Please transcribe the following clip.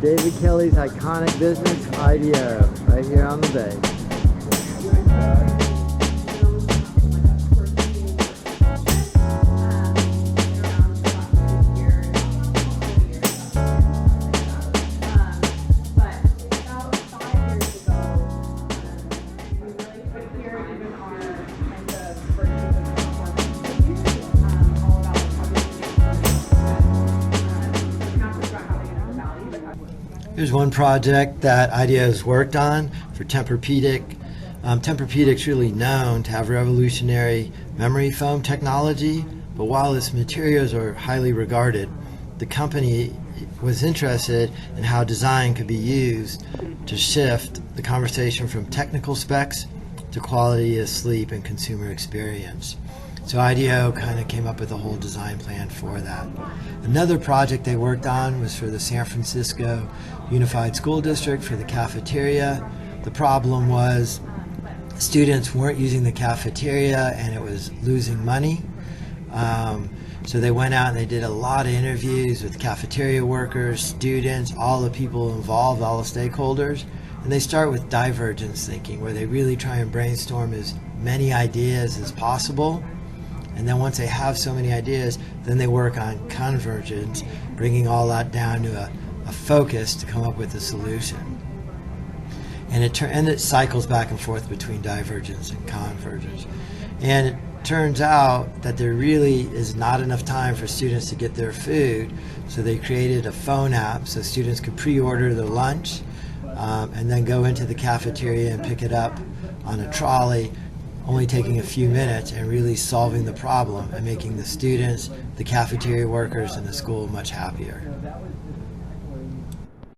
David Kelly's iconic business, IDEO, right here on the bay. Here's one project that IDEO has worked on for Tempur-Pedic. Tempur-Pedic's really known to have revolutionary memory foam technology, but while its materials are highly regarded, the company was interested in how design could be used to shift the conversation from technical specs to quality of sleep and consumer experience. So IDEO kind of came up with a whole design plan for that. Another project they worked on was for the San Francisco Unified School District for the cafeteria. The problem was students weren't using the cafeteria and it was losing money. So they went out and they did a lot of interviews with cafeteria workers, students, all the people involved, all the stakeholders. And they start with divergence thinking, where they really try and brainstorm as many ideas as possible. And then once they have so many ideas, then they work on convergence, bringing all that down to a focus to come up with a solution. And it cycles back and forth between divergence and convergence. And it turns out that there really is not enough time for students to get their food, so they created a phone app so students could pre-order their lunch and then go into the cafeteria and pick it up on a trolley, only taking a few minutes and really solving the problem and making the students, the cafeteria workers, and the school much happier.